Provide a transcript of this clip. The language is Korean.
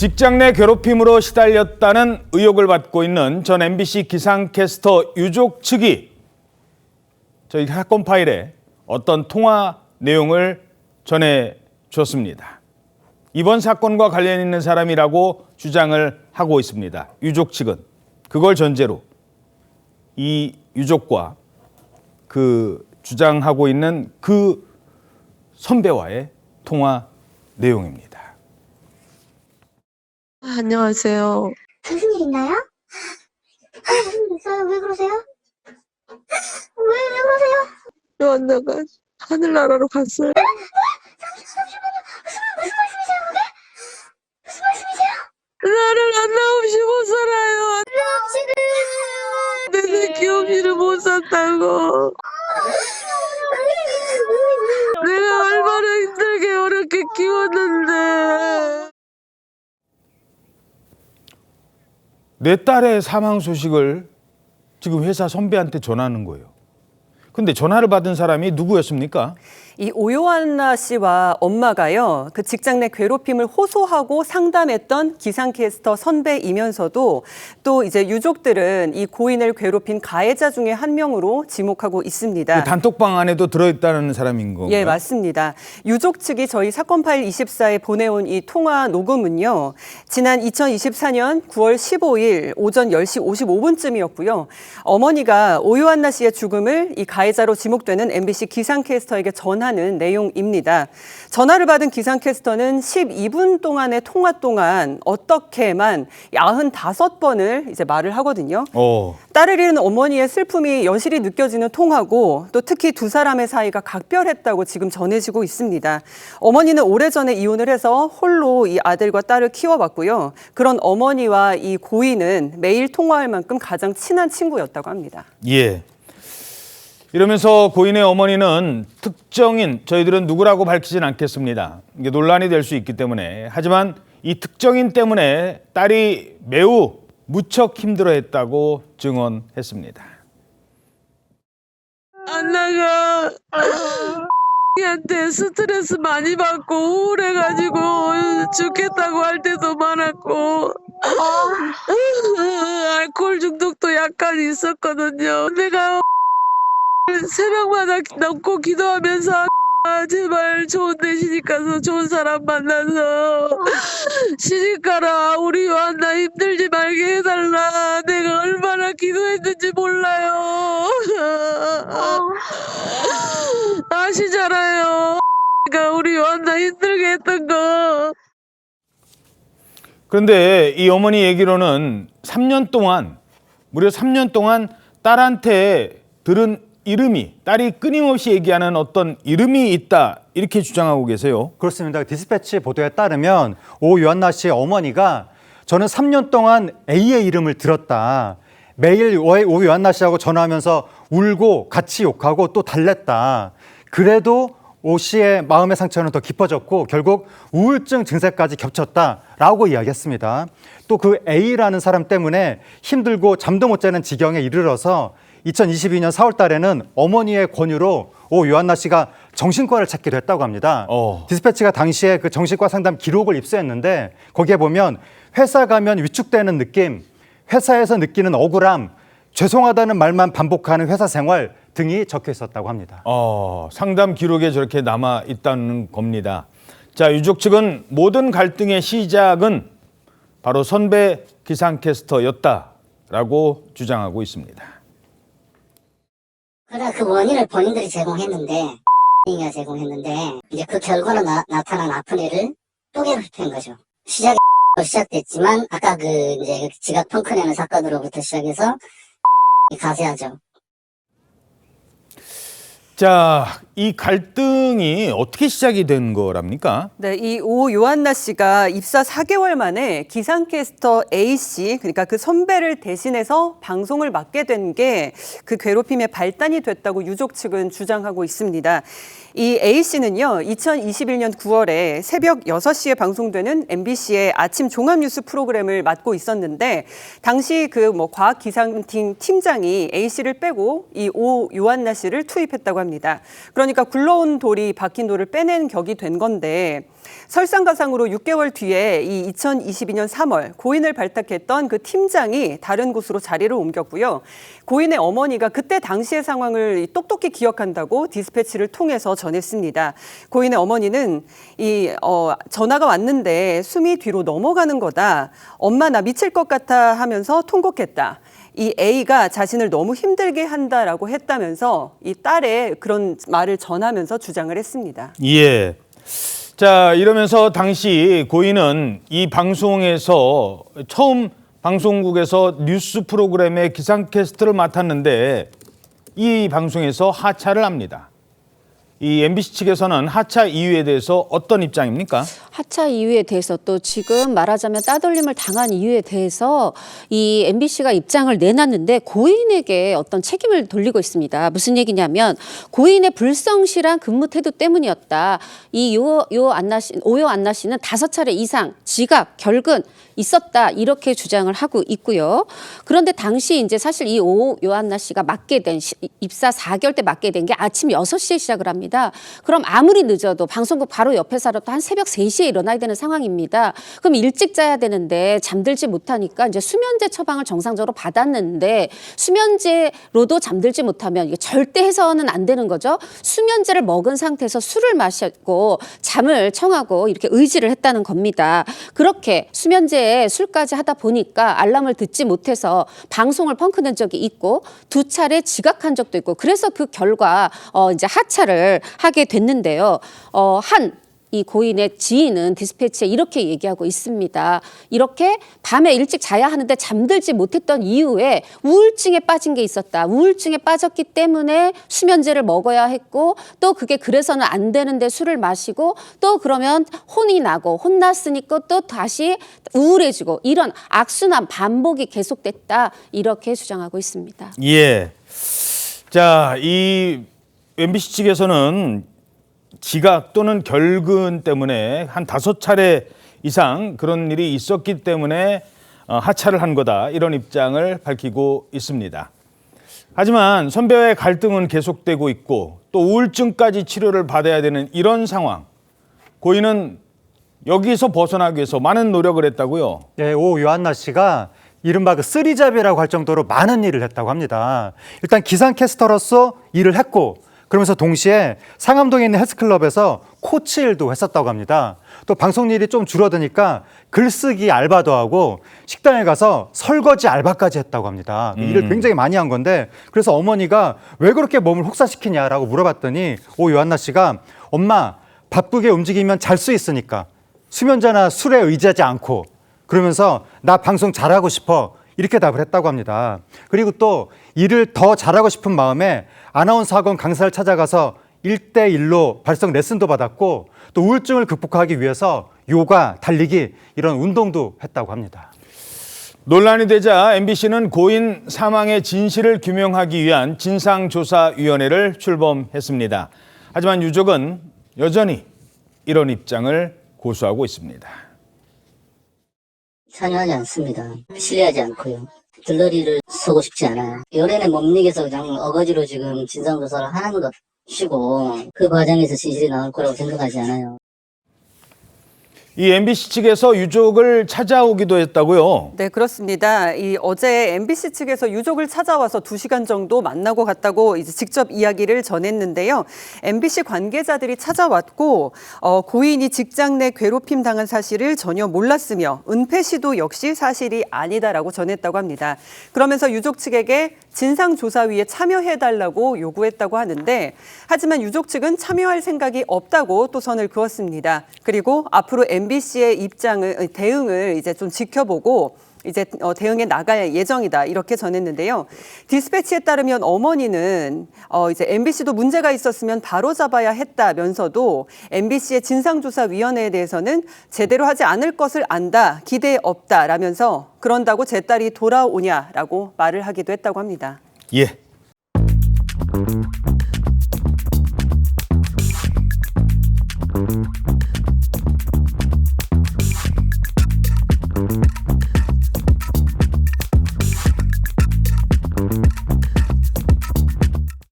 직장 내 괴롭힘으로 시달렸다는 의혹을 받고 있는 전 MBC 기상캐스터 유족 측이 저희 사건 파일에 어떤 통화 내용을 전해줬습니다. 이번 사건과 관련 있는 사람이라고 주장을 하고 있습니다. 유족 측은 그걸 전제로 이 유족과 그 주장하고 있는 그 선배와의 통화 내용입니다. 안녕하세요. 무슨 일 있나요? 무슨 일 있어요? 왜 그러세요? 왜 그러세요? 요한나가 하늘나라로 갔어요. 잠시만요. 무슨 말씀이세요, 그게? 무슨 말씀이세요? 나를 나 없이 못 살아요. 내 새끼 없이는 못 산다고. 내가 얼마나 힘들게 어렵게 키웠는데. 내 딸의 사망 소식을 지금 회사 선배한테 전하는 거예요. 근데 전화를 받은 사람이 누구였습니까? 이 오요한나 씨와 엄마가요, 그 직장 내 괴롭힘을 호소하고 상담했던 기상캐스터 선배이면서도 또 이제 유족들은 이 고인을 괴롭힌 가해자 중에 한 명으로 지목하고 있습니다. 단톡방 안에도 들어있다는 사람인 건가요? 예, 맞습니다. 유족 측이 저희 사건 파일 24에 보내온 이 통화 녹음은요, 지난 2024년 9월 15일 오전 10시 55분쯤이었고요. 어머니가 오요한나 씨의 죽음을 이 가해자로 지목되는 MBC 기상캐스터에게 전하는 내용입니다. 전화를 받은 기상캐스터는 12분 동안의 통화 동안 어떻게만 95번을 이제 말을 하거든요. 딸을 잃은 어머니의 슬픔이 여실히 느껴지는 통화고 또 특히 두 사람의 사이가 각별했다고 지금 전해지고 있습니다. 어머니는 오래전에 이혼을 해서 홀로 이 아들과 딸을 키워봤고요. 그런 어머니와 이 고인은 매일 통화할 만큼 가장 친한 친구였다고 합니다. 예. 이러면서 고인의 어머니는 특정인, 저희들은 누구라고 밝히진 않겠습니다. 이게 논란이 될 수 있기 때문에. 하지만 이 특정인 때문에 딸이 매우 무척 힘들어했다고 증언했습니다. 안나가 한테 스트레스 많이 받고 우울해가지고 죽겠다고 할 때도 많았고 알코올 중독도 약간 있었거든요. 내가 새벽마다 넘고 기도하면서 제발 좋은 데 시집가서 좋은 사람 만나서 시집가라, 우리 요한나 힘들지 말게 해달라. 내가 얼마나 기도했는지 몰라요. 아시잖아요. 우리 요한나 힘들게 했던 거. 그런데 이 어머니 얘기로는 3년 동안, 무려 3년 동안 딸한테 들은 이름이, 딸이 끊임없이 얘기하는 어떤 이름이 있다, 이렇게 주장하고 계세요. 그렇습니다. 디스패치 보도에 따르면 오 요한나 씨의 어머니가 저는 3년 동안 A의 이름을 들었다. 매일 오 요한나 씨하고 전화하면서 울고 같이 욕하고 또 달랬다. 그래도 오 씨의 마음의 상처는 더 깊어졌고 결국 우울증 증세까지 겹쳤다라고 이야기했습니다. 또 그 A라는 사람 때문에 힘들고 잠도 못 자는 지경에 이르러서 2022년 4월 달에는 어머니의 권유로 오 요한나 씨가 정신과를 찾기도 했다고 합니다. 디스패치가 당시에 그 정신과 상담 기록을 입수했는데 거기에 보면 회사 가면 위축되는 느낌, 회사에서 느끼는 억울함, 죄송하다는 말만 반복하는 회사 생활 등이 적혀 있었다고 합니다. 상담 기록에 저렇게 남아 있다는 겁니다. 자, 유족 측은 모든 갈등의 시작은 바로 선배 기상캐스터였다라고 주장하고 있습니다. 그러다 그 원인을 본인들이 제공했는데 가 제공했는데 이제 그 결과로 나타난 아픈 애를 또 괴롭힌 거죠. 시작이 시작됐지만 아까 그 이제 지각 펑크내는 사건으로부터 시작해서 가세하죠. 자, 이 갈등이 어떻게 시작이 된 거랍니까? 네, 이 오 요한나 씨가 입사 4개월 만에 기상캐스터 A 씨, 그러니까 그 선배를 대신해서 방송을 맡게 된 게 그 괴롭힘의 발단이 됐다고 유족 측은 주장하고 있습니다. 이 A 씨는요, 2021년 9월에 새벽 6시에 방송되는 MBC의 아침 종합뉴스 프로그램을 맡고 있었는데 당시 그 과학기상팀 팀장이 A 씨를 빼고 이 오 요한나 씨를 투입했다고 합니다. 합니다. 그러니까 굴러온 돌이 박힌 돌을 빼낸 격이 된 건데 설상가상으로 6개월 뒤에 이 2022년 3월 고인을 발탁했던 그 팀장이 다른 곳으로 자리를 옮겼고요. 고인의 어머니가 그때 당시의 상황을 똑똑히 기억한다고 디스패치를 통해서 전했습니다. 고인의 어머니는 전화가 왔는데 숨이 뒤로 넘어가는 거다. 엄마 나 미칠 것 같아 하면서 통곡했다. 이 A가 자신을 너무 힘들게 한다라고 했다면서 이 딸의 그런 말을 전하면서 주장을 했습니다. 예. 자, 이러면서 당시 고인은 이 방송에서 처음 방송국에서 뉴스 프로그램의 기상캐스트를 맡았는데 이 방송에서 하차를 합니다. 이 MBC 측에서는 하차 이유에 대해서 어떤 입장입니까? 하차 이유에 대해서 또 지금 말하자면 따돌림을 당한 이유에 대해서 이 MBC가 입장을 내놨는데 고인에게 어떤 책임을 돌리고 있습니다. 무슨 얘기냐면 고인의 불성실한 근무 태도 때문이었다. 이 오요 안나 씨는 5차례 이상 지각, 결근 있었다. 이렇게 주장을 하고 있고요. 그런데 당시 이제 사실 이 요한나 씨가 맡게 된 입사 4개월 때 맡게 된 게 아침 6시에 시작을 합니다. 그럼 아무리 늦어도 방송국 바로 옆에 살아도 한 새벽 3시에 일어나야 되는 상황입니다. 그럼 일찍 자야 되는데 잠들지 못하니까 이제 수면제 처방을 정상적으로 받았는데 수면제로도 잠들지 못하면 이게 절대 해서는 안 되는 거죠. 수면제를 먹은 상태에서 술을 마셨고 잠을 청하고 이렇게 의지를 했다는 겁니다. 그렇게 수면제에 술까지 하다 보니까 알람을 듣지 못해서 방송을 펑크낸 적이 있고 2차례 지각한 적도 있고 그래서 그 결과 이제 하차를 하게 됐는데요. 이 고인의 지인은 디스패치에 이렇게 얘기하고 있습니다. 이렇게 밤에 일찍 자야 하는데 잠들지 못했던 이후에 우울증에 빠진 게 있었다. 우울증에 빠졌기 때문에 수면제를 먹어야 했고 또 그게 그래서는 안 되는데 술을 마시고 또 그러면 혼이 나고 혼났으니까 또 다시 우울해지고 이런 악순환 반복이 계속됐다. 이렇게 주장하고 있습니다. 예. 자, 이 MBC 측에서는 지각 또는 결근 때문에 한 5차례 이상 그런 일이 있었기 때문에 하차를 한 거다. 이런 입장을 밝히고 있습니다. 하지만 선배와의 갈등은 계속되고 있고 또 우울증까지 치료를 받아야 되는 이런 상황. 고인은 여기서 벗어나기 위해서 많은 노력을 했다고요. 네, 오 요한나 씨가 이른바 그 쓰리잡이라고 할 정도로 많은 일을 했다고 합니다. 일단 기상캐스터로서 일을 했고 그러면서 동시에 상암동에 있는 헬스클럽에서 코치 일도 했었다고 합니다. 또 방송 일이 좀 줄어드니까 글쓰기 알바도 하고 식당에 가서 설거지 알바까지 했다고 합니다. 일을 굉장히 많이 한 건데 그래서 어머니가 왜 그렇게 몸을 혹사시키냐라고 물어봤더니 오 요한나 씨가 엄마 바쁘게 움직이면 잘 수 있으니까 수면제나 술에 의지하지 않고 그러면서 나 방송 잘하고 싶어 이렇게 답을 했다고 합니다. 그리고 또 일을 더 잘하고 싶은 마음에 아나운서 학원 강사를 찾아가서 1대1로 발성 레슨도 받았고 또 우울증을 극복하기 위해서 요가, 달리기 이런 운동도 했다고 합니다. 논란이 되자 MBC는 고인 사망의 진실을 규명하기 위한 진상조사위원회를 출범했습니다. 하지만 유족은 여전히 이런 입장을 고수하고 있습니다. 찬양하지 않습니다. 신뢰하지 않고요. 들러리를 서고 싶지 않아요. 열연에 못 이겨서 그냥 어거지로 지금 진상조사를 하는 것이고 그 과정에서 진실이 나올 거라고 생각하지 않아요. 이 MBC 측에서 유족을 찾아오기도 했다고요? 네, 그렇습니다. 어제 MBC 측에서 유족을 찾아와서 2시간 정도 만나고 갔다고 이제 직접 이야기를 전했는데요. MBC 관계자들이 찾아왔고 고인이 직장 내 괴롭힘 당한 사실을 전혀 몰랐으며 은폐 시도 역시 사실이 아니다라고 전했다고 합니다. 그러면서 유족 측에게 진상조사위에 참여해달라고 요구했다고 하는데 하지만 유족 측은 참여할 생각이 없다고 또 선을 그었습니다. 그리고 앞으로 MBC의 대응을 이제 좀 지켜보고 이제 대응에 나갈 예정이다 이렇게 전했는데요. 디스패치에 따르면 어머니는 이제 MBC도 문제가 있었으면 바로 잡아야 했다면서도 MBC의 진상조사위원회에 대해서는 제대로 하지 않을 것을 안다, 기대 없다라면서 그런다고 제 딸이 돌아오냐라고 말을 하기도 했다고 합니다. 예.